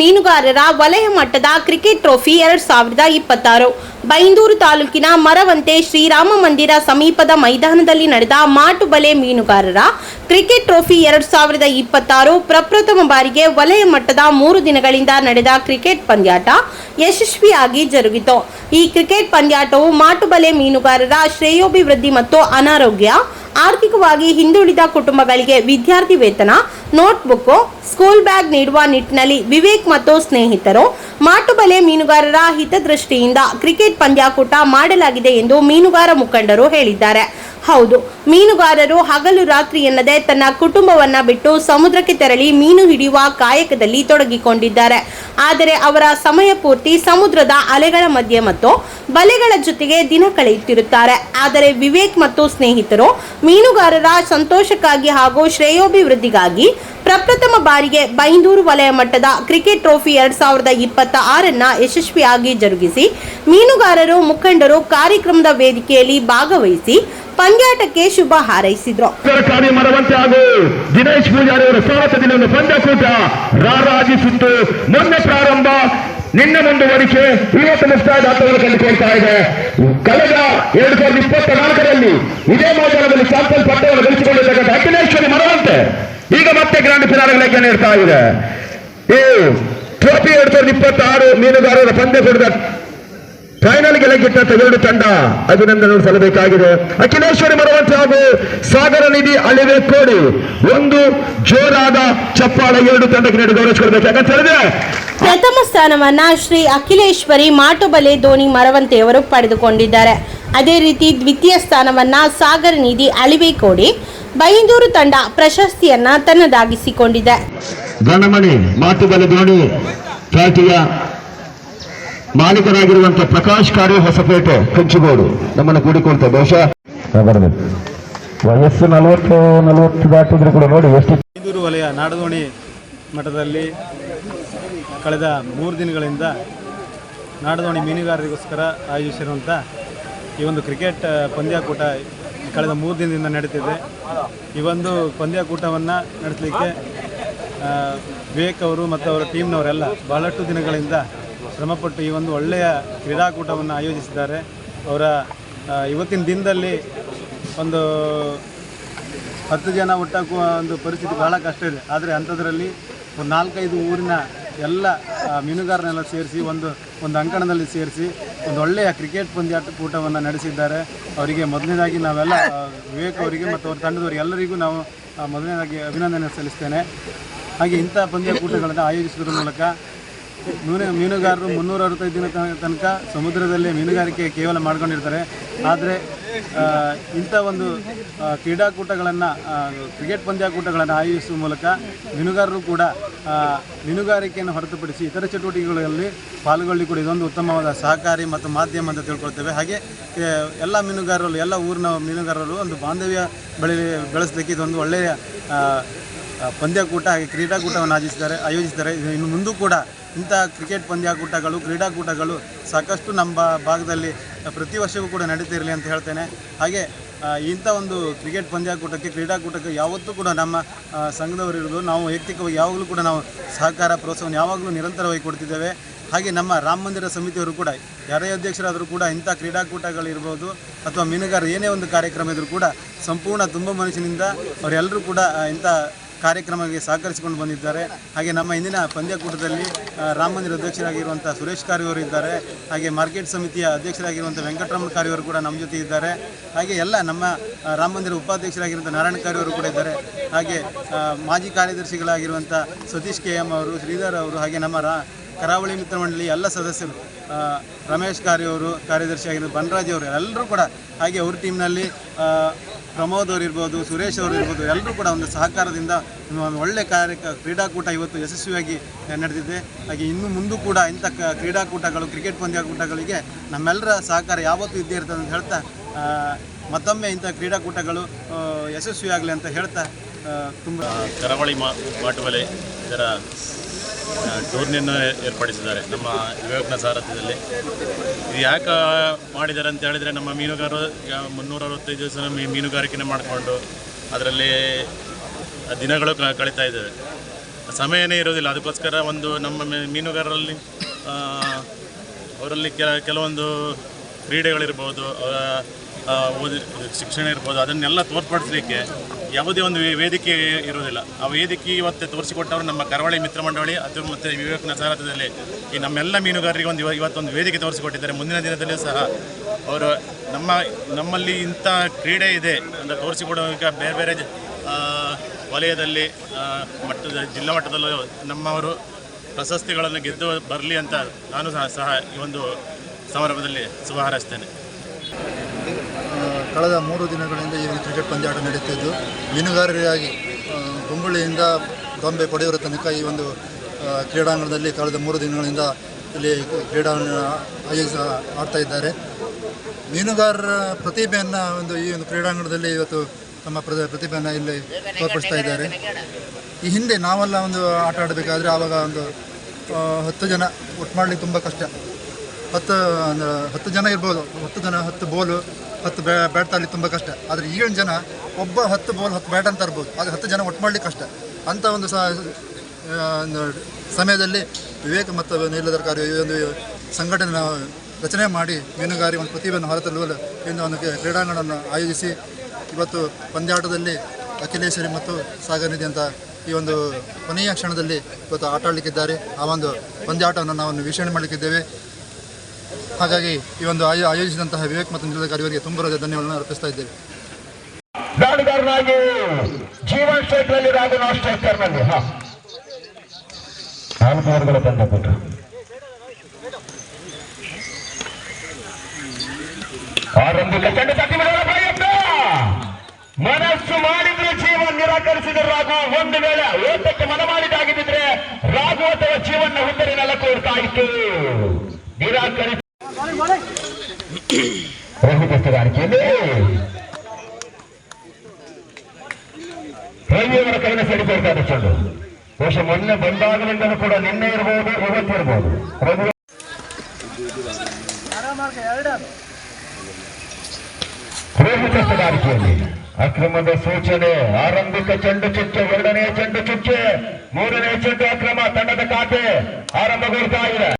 ಮೀನುಗಾರರ ವಲಯ ಮಟ್ಟದ ಕ್ರಿಕೆಟ್ ಟ್ರೋಫಿ 2026 ಬೈಂದೂರು ತಾಲೂಕಿನ ಮರವಂತೆ ಶ್ರೀರಾಮ ಮಂದಿರ ಸಮೀಪದ ಮೈದಾನದಲ್ಲಿ ನಡೆದ ಮಾಟುಬಲೆ ಮೀನುಗಾರರ ಕ್ರಿಕೆಟ್ ಟ್ರೋಫಿ 2026 ಪ್ರಪ್ರಥಮ ಬಾರಿಗೆ ವಲಯ ಮಟ್ಟದ 3 ದಿನಗಳಿಂದ ನಡೆದ ಕ್ರಿಕೆಟ್ ಪಂದ್ಯಾಟ ಯಶಸ್ವಿಯಾಗಿ ಜರುಗಿತು. ಈ ಕ್ರಿಕೆಟ್ ಪಂದ್ಯಾಟವು ಮಾಟುಬಲೆ ಮೀನುಗಾರರ ಶ್ರೇಯೋಭಿವೃದ್ಧಿ ಮತ್ತು ಅನಾರೋಗ್ಯ, ಆರ್ಥಿಕವಾಗಿ ಹಿಂದುಳಿದ ಕುಟುಂಬಗಳಿಗೆ ವಿದ್ಯಾರ್ಥಿ ವೇತನ, ನೋಟ್ಬುಕ್, ಸ್ಕೂಲ್ ಬ್ಯಾಗ್ ನೀಡುವ ನಿಟ್ಟಿನಲ್ಲಿ ವಿವೇಕ್ ಮತ್ತು ಸ್ನೇಹಿತರು ಮಾಟುಬಲೆ ಮೀನುಗಾರರ ಹಿತದೃಷ್ಟಿಯಿಂದ ಕ್ರಿಕೆಟ್ ಪಂದ್ಯಾಕೂಟ ಮಾಡಲಾಗಿದೆ ಎಂದು ಮೀನುಗಾರ ಮುಖಂಡರು ಹೇಳಿದ್ದಾರೆ. ಹೌದು, ಮೀನುಗಾರರು ಹಗಲು ರಾತ್ರಿ ಎನ್ನದೆ ತನ್ನ ಕುಟುಂಬವನ್ನ ಬಿಟ್ಟು ಸಮುದ್ರಕ್ಕೆ ತೆರಳಿ ಮೀನು ಹಿಡಿಯುವ ಕಾಯಕದಲ್ಲಿ ತೊಡಗಿಕೊಂಡಿದ್ದಾರೆ. ಆದರೆ ಅವರ ಸಮಯ ಪೂರ್ತಿ ಸಮುದ್ರದ ಅಲೆಗಳ ಮಧ್ಯೆ ಮತ್ತು ಬಲೆಗಳ ಜೊತೆಗೆ ದಿನ ಕಳೆಯುತ್ತಿರುತ್ತಾರೆ. ಆದರೆ ವಿವೇಕ್ ಮತ್ತು ಸ್ನೇಹಿತರು ಮೀನುಗಾರರ ಸಂತೋಷಕ್ಕಾಗಿ ಹಾಗೂ ಶ್ರೇಯೋಭಿವೃದ್ಧಿಗಾಗಿ ಪ್ರಪ್ರಥಮ ಬಾರಿಗೆ ಬೈಂದೂರು ವಲಯ ಮಟ್ಟದ ಕ್ರಿಕೆಟ್ ಟ್ರೋಫಿ 2026 ಯಶಸ್ವಿಯಾಗಿ ಜರುಗಿಸಿ ಮೀನುಗಾರರು ಮುಖಂಡರು ಕಾರ್ಯಕ್ರಮದ ವೇದಿಕೆಯಲ್ಲಿ ಭಾಗವಹಿಸಿ ಪಂದ್ಯಾಟಕ್ಕೆ ಶುಭ ಹಾರೈಸಿದ್ರು. ಸರ್ಕಾರಿ ಮರವಂತೆ ಹಾಗೂ ದಿನೇಶ್ ಪೂಜಾರಿ ಅವರ ಸ್ವಾಗತದಿಂದ ಪಂದ್ಯಕೂಟ ರಾರಾಜಿಸಿತ್ತು. ಮೊನ್ನೆ ಪ್ರಾರಂಭ, ನಿನ್ನೆ ಮುಂದುವರಿಕೆ, ಇವತ್ತು ಮುಕ್ತಾಯದಾಟವನ್ನು ಕಂಡುಕೊಳ್ತಾ ಇದೆ. ಕಳೆದ 2024ರಲ್ಲಿ ಇದೇ ಮೈದಾನದಲ್ಲಿ ಚಾಂಪಿಯನ್ ಪಟ್ಟವನ್ನು ಗಳಿಸಿಕೊಂಡಿರ್ತಕ್ಕಂಥ ಅಖಿಲೇಶ್ವರಿ ಮರವಂತೆ ಈಗ ಮತ್ತೆ ಗ್ರಾಂಡ್ ಫಿನಾಲೆಗೆ ನೀಡ್ತಾ ಇದೆ. ಈ ಟ್ರೋಫಿ 2026 ಮೀನುಗಾರರ ಪಂದ್ಯಕೂಟದ ಫೈನಲ್ಗೆ ಲಗ್ಗಿಟ್ಟಂತ 2 ತಂಡ ಅಭಿನಂದನೆ ಸಲ್ಲಬೇಕಾಗಿದೆ. ಅಖಿಲೇಶ್ವರಿ ಮರವಂತೆ ಹಾಗೂ ಸಾಗರ ನಿಧಿ ಅಳಿವೆ ಕೋಡಿ ಒಂದು ಜೋರಾದ ಚಪ್ಪಾಳ 2 ತಂಡಕ್ಕೆ ನೀಡಿ ಗೌರವಿಸಿಕೊಳ್ಬೇಕು. ಯಾಕಂತ ಹೇಳಿದ್ರೆ ಪ್ರಥಮ ಸ್ಥಾನವನ್ನ ಶ್ರೀ ಅಖಿಲೇಶ್ವರಿ ಮಾಟುಬಲೆ ಧೋನಿ ಮರವಂತೆಯವರು ಪಡೆದುಕೊಂಡಿದ್ದಾರೆ. ಅದೇ ರೀತಿ ದ್ವಿತೀಯ ಸ್ಥಾನವನ್ನ ಸಾಗರ ನಿಧಿ ಅಳಿವೆಕೋಡಿ ಬೈಂದೂರು ತಂಡ ಪ್ರಶಸ್ತಿಯನ್ನ ತನ್ನದಾಗಿಸಿಕೊಂಡಿದೆ. ಗಣಮಣಿ ಮಾಟುಬಲೆ ಧೋನಿ ಫ್ಯಾಕ್ಟರಿಯ ಮಾಲೀಕರಾಗಿರುವಂತಹ ಪ್ರಕಾಶ್ ಕಾರ್ಯ ಹೊಸಪೇಟೆ ಕಂಚುಗೋಡು ನಮ್ಮನ್ನು ಕೂಡಿಕೊಳ್ತಾರೆ. ಬಹುಶಃ ವಯಸ್ಸು 40 ದಾಟಿದ್ರು ಕೂಡ ನೋಡಿ ಎಷ್ಟು. ಬೈಂದೂರು ವಲಯ ನಾಡದೋಣಿ ಮಠದಲ್ಲಿ ಕಳೆದ 3 ದಿನಗಳಿಂದ ನಾಡದೋಣಿ ಮೀನುಗಾರರಿಗೋಸ್ಕರ ಆಯೋಜಿಸಿರುವಂಥ ಈ ಒಂದು ಕ್ರಿಕೆಟ್ ಪಂದ್ಯಾಕೂಟ ಕಳೆದ 3 ದಿನದಿಂದ ನಡೀತಿದೆ. ಈ ಒಂದು ಪಂದ್ಯಾಕೂಟವನ್ನು ನಡೆಸಲಿಕ್ಕೆ ವಿವೇಕ್ ಅವರು ಮತ್ತು ಅವರ ಟೀಮ್ನವರೆಲ್ಲ ಬಹಳಷ್ಟು ದಿನಗಳಿಂದ ಶ್ರಮಪಟ್ಟು ಈ ಒಂದು ಒಳ್ಳೆಯ ಕ್ರೀಡಾಕೂಟವನ್ನು ಆಯೋಜಿಸಿದ್ದಾರೆ. ಅವರ ಇವತ್ತಿನ ದಿನದಲ್ಲಿ ಒಂದು 10 ಜನ ಒಟ್ಟಾಗುವ ಒಂದು ಪರಿಸ್ಥಿತಿ ಬಹಳ ಕಷ್ಟ ಇದೆ. ಆದರೆ ಅಂಥದ್ರಲ್ಲಿ ಒಂದು 4-5 ಊರಿನ ಎಲ್ಲ ಮೀನುಗಾರನೆಲ್ಲ ಸೇರಿಸಿ ಒಂದು ಅಂಕಣದಲ್ಲಿ ಸೇರಿಸಿ ಒಂದು ಒಳ್ಳೆಯ ಕ್ರಿಕೆಟ್ ಪಂದ್ಯಾಟಕೂಟವನ್ನು ನಡೆಸಿದ್ದಾರೆ. ಅವರಿಗೆ ಮೊದಲನೇದಾಗಿ ನಾವೆಲ್ಲ ವಿವೇಕ್ ಅವರಿಗೆ ಮತ್ತು ಅವರ ತಂಡದವರಿಗೆ ಎಲ್ಲರಿಗೂ ನಾವು ಮೊದಲನೇದಾಗಿ ಅಭಿನಂದನೆ ಸಲ್ಲಿಸ್ತೇನೆ. ಹಾಗೆ ಇಂಥ ಪಂದ್ಯಾಕೂಟಗಳನ್ನು ಆಯೋಜಿಸುವುದರ ಮೂಲಕ ಮೀನುಗಾರರು 365 ದಿನ ತನಕ ಸಮುದ್ರದಲ್ಲೇ ಮೀನುಗಾರಿಕೆ ಕೇವಲ ಮಾಡ್ಕೊಂಡಿರ್ತಾರೆ. ಆದರೆ ಇಂಥ ಒಂದು ಕ್ರೀಡಾಕೂಟಗಳನ್ನು ಕ್ರಿಕೆಟ್ ಪಂದ್ಯಾಕೂಟಗಳನ್ನು ಆಯೋಜಿಸುವ ಮೂಲಕ ಮೀನುಗಾರರು ಕೂಡ ಮೀನುಗಾರಿಕೆಯನ್ನು ಹೊರತುಪಡಿಸಿ ಇತರ ಚಟುವಟಿಕೆಗಳಲ್ಲಿ ಪಾಲ್ಗೊಳ್ಳಿ ಕೂಡ ಇದೊಂದು ಉತ್ತಮವಾದ ಸಹಕಾರಿ ಮತ್ತು ಮಾಧ್ಯಮ ಅಂತ ತಿಳ್ಕೊಳ್ತೇವೆ. ಹಾಗೆ ಎಲ್ಲ ಮೀನುಗಾರರು, ಎಲ್ಲ ಊರಿನ ಮೀನುಗಾರರು ಒಂದು ಬಾಂಧವ್ಯ ಬೆಳೆಸಲಿಕ್ಕೆ ಇದೊಂದು ಒಳ್ಳೆಯ ಪಂದ್ಯಾಕೂಟ ಹಾಗೆ ಕ್ರೀಡಾಕೂಟವನ್ನು ಆಯೋಜಿಸಿದ್ದಾರೆ. ಇನ್ನು ಮುಂದೂ ಕೂಡ ಇಂಥ ಕ್ರಿಕೆಟ್ ಪಂದ್ಯಾಕೂಟಗಳು, ಕ್ರೀಡಾಕೂಟಗಳು ಸಾಕಷ್ಟು ನಮ್ಮ ಭಾಗದಲ್ಲಿ ಪ್ರತಿ ವರ್ಷವೂ ಕೂಡ ನಡೀತಿರಲಿ ಅಂತ ಹೇಳ್ತೇನೆ. ಹಾಗೆ ಇಂಥ ಒಂದು ಕ್ರಿಕೆಟ್ ಪಂದ್ಯಾಕೂಟಕ್ಕೆ, ಕ್ರೀಡಾಕೂಟಕ್ಕೆ ಯಾವತ್ತೂ ಕೂಡ ನಮ್ಮ ಸಂಘದವರು ಇರೋದು, ನಾವು ವೈಯಕ್ತಿಕವಾಗಿ ಯಾವಾಗಲೂ ಕೂಡ ನಾವು ಸಹಕಾರ ಪ್ರೋತ್ಸಾಹವನ್ನು ಯಾವಾಗಲೂ ನಿರಂತರವಾಗಿ ಕೊಡ್ತಿದ್ದೇವೆ. ಹಾಗೆ ನಮ್ಮ ರಾಮ ಮಂದಿರ ಸಮಿತಿಯವರು ಕೂಡ ಯಾರೇ ಅಧ್ಯಕ್ಷರಾದರೂ ಕೂಡ ಇಂಥ ಕ್ರೀಡಾಕೂಟಗಳಿರ್ಬೋದು ಅಥವಾ ಮೀನುಗಾರ ಏನೇ ಒಂದು ಕಾರ್ಯಕ್ರಮ ಇದ್ದರೂ ಕೂಡ ಸಂಪೂರ್ಣ ತುಂಬ ಮನಸ್ಸಿನಿಂದ ಅವರೆಲ್ಲರೂ ಕೂಡ ಇಂಥ ಕಾರ್ಯಕ್ರಮಕ್ಕೆ ಸಹಕರಿಸಿಕೊಂಡು ಬಂದಿದ್ದಾರೆ. ಹಾಗೆ ನಮ್ಮ ಇಂದಿನ ಪಂದ್ಯಾಕೂಟದಲ್ಲಿ ರಾಮ ಮಂದಿರ ಅಧ್ಯಕ್ಷರಾಗಿರುವಂಥ ಸುರೇಶ್ ಕಾರ್ಯವರು ಇದ್ದಾರೆ. ಹಾಗೆ ಮಾರ್ಕೆಟ್ ಸಮಿತಿಯ ಅಧ್ಯಕ್ಷರಾಗಿರುವಂಥ ವೆಂಕಟರಮಣ ಕಾರ್ಯವರು ಕೂಡ ನಮ್ಮ ಜೊತೆ ಇದ್ದಾರೆ. ಹಾಗೆ ಎಲ್ಲ ನಮ್ಮ ರಾಮ ಮಂದಿರ ಉಪಾಧ್ಯಕ್ಷರಾಗಿರುವಂಥ ನಾರಾಯಣ ಕಾರ್ಯವರು ಕೂಡ ಇದ್ದಾರೆ. ಹಾಗೆ ಮಾಜಿ ಕಾರ್ಯದರ್ಶಿಗಳಾಗಿರುವಂಥ ಸತೀಶ್ KM ಅವರು, ಶ್ರೀಧರ್ ಅವರು, ಹಾಗೆ ನಮ್ಮ ಕರಾವಳಿ ಮಿತ್ರ ಮಂಡಳಿ ಎಲ್ಲ ಸದಸ್ಯರು, ರಮೇಶ್ ಕಾರ್ಯವರು ಕಾರ್ಯದರ್ಶಿಯಾಗಿರೋ ಬನರಾಜ್ ಅವರು ಎಲ್ಲರೂ ಕೂಡ, ಹಾಗೆ ಅವ್ರ ಟೀಮ್ನಲ್ಲಿ ಪ್ರಮೋದ್ ಅವರು ಇರ್ಬೋದು, ಸುರೇಶ್ ಅವರು ಇರ್ಬೋದು, ಎಲ್ಲರೂ ಕೂಡ ಒಂದು ಸಹಕಾರದಿಂದ ಒಳ್ಳೆ ಕ್ರೀಡಾಕೂಟ ಇವತ್ತು ಯಶಸ್ವಿಯಾಗಿ ನಡೆದಿದೆ. ಹಾಗೆ ಇನ್ನು ಮುಂದೂ ಕೂಡ ಇಂಥ ಕ್ರೀಡಾಕೂಟಗಳು, ಕ್ರಿಕೆಟ್ ಪಂದ್ಯಾಕೂಟಗಳಿಗೆ ನಮ್ಮೆಲ್ಲರ ಸಹಕಾರ ಯಾವತ್ತೂ ಇದ್ದೇ ಇರ್ತದೆ ಅಂತ ಹೇಳ್ತಾ ಮತ್ತೊಮ್ಮೆ ಇಂಥ ಕ್ರೀಡಾಕೂಟಗಳು ಯಶಸ್ವಿಯಾಗಲಿ ಅಂತ ಹೇಳ್ತಾ ತುಂಬ ಕರಾವಳಿ ಮಾಟುಬಲೆ ಇದರ ಟೂರ್ನಿಯನ್ನು ಏರ್ಪಡಿಸಿದ್ದಾರೆ ನಮ್ಮ ವಿವೇಕ್ನ ಸಾರಥ್ಯದಲ್ಲಿ. ಇದು ಯಾಕೆ ಮಾಡಿದ್ದಾರೆ ಅಂತ ಹೇಳಿದರೆ, ನಮ್ಮ ಮೀನುಗಾರರು 365 ದಿವಸ ಮೀನುಗಾರಿಕೆ ಮಾಡಿಕೊಂಡು ಅದರಲ್ಲಿ ದಿನಗಳು ಕಳೀತಾ ಇದ್ದೇವೆ. ಸಮಯನೇ ಇರೋದಿಲ್ಲ. ಅದಕ್ಕೋಸ್ಕರ ಒಂದು ನಮ್ಮ ಮೀನುಗಾರರಲ್ಲಿ ಅವರಲ್ಲಿ ಕೆಲವೊಂದು ಕ್ರೀಡೆಗಳಿರ್ಬೋದು, ಶಿಕ್ಷಣ ಇರ್ಬೋದು, ಅದನ್ನೆಲ್ಲ ತೋರ್ಪಡಿಸಲಿಕ್ಕೆ ಯಾವುದೇ ಒಂದು ವೇದಿಕೆ ಇರೋದಿಲ್ಲ. ಆ ವೇದಿಕೆ ಇವತ್ತು ತೋರಿಸಿಕೊಟ್ಟವರು ನಮ್ಮ ಕರಾವಳಿ ಮಿತ್ರ ಮಂಡಳಿ ಅದು ಮತ್ತು ವಿವೇಕನ ಸಾರಥ್ಯದಲ್ಲಿ ಈ ನಮ್ಮೆಲ್ಲ ಮೀನುಗಾರರಿಗೆ ಇವತ್ತೊಂದು ವೇದಿಕೆ ತೋರಿಸಿಕೊಟ್ಟಿದ್ದಾರೆ. ಮುಂದಿನ ದಿನದಲ್ಲಿಯೂ ಸಹ ಅವರು ನಮ್ಮಲ್ಲಿ ಇಂಥ ಕ್ರೀಡೆ ಇದೆ ಅಂತ ತೋರಿಸಿಕೊಡುವಾಗ ಬೇರೆ ಬೇರೆ ವಲಯದಲ್ಲಿ ಜಿಲ್ಲಾ ಮಟ್ಟದಲ್ಲೂ ನಮ್ಮವರು ಪ್ರಶಸ್ತಿಗಳನ್ನು ಗೆದ್ದು ಬರಲಿ ಅಂತ ನಾನು ಸಹ ಈ ಒಂದು ಸಮಾರಂಭದಲ್ಲಿ ಶುಭ ಹಾರೈಸ್ತೇನೆ. ಕಳೆದ 3 ದಿನಗಳಿಂದ ಈ ಒಂದು ಕ್ರಿಕೆಟ್ ಪಂದ್ಯಾಟ ನಡೆಯುತ್ತಿದ್ದು, ಮೀನುಗಾರರಿಗಾಗಿ ಗುಂಬುಳಿಯಿಂದ ಗೊಂಬೆ ಪಡೆಯುವ ತನಕ ಈ ಒಂದು ಕ್ರೀಡಾಂಗಣದಲ್ಲಿ ಕಳೆದ 3 ದಿನಗಳಿಂದ ಇಲ್ಲಿ ಆಡ್ತಾ ಇದ್ದಾರೆ. ಮೀನುಗಾರರ ಪ್ರತಿಭೆಯನ್ನು ಈ ಒಂದು ಕ್ರೀಡಾಂಗಣದಲ್ಲಿ ಇವತ್ತು ತಮ್ಮ ಪ್ರತಿಭೆಯನ್ನು ಇಲ್ಲಿ ತೋರ್ಪಡಿಸ್ತಾ ಇದ್ದಾರೆ. ಈ ಹಿಂದೆ ನಾವೆಲ್ಲ ಒಂದು ಆಟ ಆಡಬೇಕಾದ್ರೆ ಆವಾಗ ಒಂದು 10 ಜನ ಒಟ್ಟು ಮಾಡಲಿಕ್ಕೆ ತುಂಬ ಕಷ್ಟ. 10 ಜನ ಇರ್ಬೋದು, 10 ಬೋಲು 10 ಬ್ಯಾಟ್ ತರಲಿಕ್ಕೆ ತುಂಬ ಕಷ್ಟ. ಆದರೆ ಈಗಿನ ಜನ ಒಬ್ಬ 10 ಬೋಲ್ 10 ಬ್ಯಾಟ್ ಅಂತ ತರ್ಬೋದು, ಆದರೆ 10 ಜನ ಒಟ್ಟು ಮಾಡಲಿಕ್ಕೆ ಕಷ್ಟ. ಅಂಥ ಒಂದು ಸಮಯದಲ್ಲಿ ವಿವೇಕ ಮತ್ತು ನೀಲದರ್ಕಾರಿ ಈ ಒಂದು ಸಂಘಟನೆ ರಚನೆ ಮಾಡಿ ಮೀನುಗಾರಿಕೆ ಒಂದು ಪ್ರತಿಭೆಯನ್ನು ಹೊರತರಲು ಇಂದು ಒಂದು ಕ್ರೀಡಾಂಗಣವನ್ನು ಆಯೋಜಿಸಿ ಇವತ್ತು ಪಂದ್ಯಾಟದಲ್ಲಿ ಅಖಿಲೇಶ್ವರಿ ಮತ್ತು ಸಾಗರ್ ನಿಧಿ ಅಂತ ಈ ಒಂದು ಕೊನೆಯ ಕ್ಷಣದಲ್ಲಿ ಇವತ್ತು ಆಟ ಆಡಲಿಕ್ಕಿದ್ದಾರೆ. ಆ ಒಂದು ಪಂದ್ಯಾಟವನ್ನು ನಾವು ವೀಕ್ಷಣೆ ಮಾಡಲಿಕ್ಕಿದ್ದೇವೆ. ಹಾಗಾಗಿ ಈ ಒಂದು ಆಯೋಜಿಸಿದಂತಹ ವಿವೇಕ್ ಮತ್ತು ನೀಲದರ್ಕಾರಿಯವರಿಗೆ ತುಂಬ ಧನ್ಯವಾದಗಳನ್ನು ಅರ್ಪಿಸ್ತಾ ಇದ್ದೇವೆ. ದಾಳಿಗಾರನಾಗಿ ಜೀವನ್ ಸ್ಟ್ರೈಕ್ನಲ್ಲಿ ರಾಘು ಸ್ಟ್ರೈಕರ್ನಲ್ಲಿ ಆಲ್ಕೋರ್ಗಳ ಪಂದ್ಯಕೂಟ ಆರಂಭಿಕ ಚೆಂಡು ತಟ್ಟಿ ಬಿಡುವ ಪ್ರಯತ್ನ, ಮನಸ್ಸು ಮಾಡಿದ್ರೆ ಜೀವನ್ ನಿರಾಕರಿಸಿದ ರಾಘು. ಒಂದು ವೇಳೆ ಓಟಕ್ಕೆ ಮನ ಮಾಡಿದಾಗಿದ್ದರೆ ರಾಘು ಅಥವಾ ಜೀವನ್ನ ಹುದ್ದರಿ ನೆಲಕ್ಕೆ ಇತ್ತು. ನಿರಾಕರಿಸಿ ರೋಹಿತಗಾರಿಕೆಯಲ್ಲಿ ರವಿಯವರ ಕೈನ ಸಡಿಕೊಳ್ತಾ ಇದೆ ಚೆಂಡು. ಬಹುಶಃ ಮೊನ್ನೆ ಬಂದಾಗಲಿಂದಲೂ ಕೂಡ ನಿನ್ನೆ ಇರಬಹುದು, ಇವತ್ತಿರಬಹುದು. ರವಿ ರೋಹಿತಗಾರಿಕೆಯಲ್ಲಿ ಅಕ್ರಮದ ಸೂಚನೆ. ಆರಂಭಿಕ ಚೆಂಡು ಚುಚ್ಚೆ, 2ನೇ ಚೆಂಡು ಚುಚ್ಚೆ, 3ನೇ ಚೆಂಡು ಅಕ್ರಮ. ತಂಡದ ಖಾತೆ ಆರಂಭಗೊಳ್ತಾ ಇದೆ.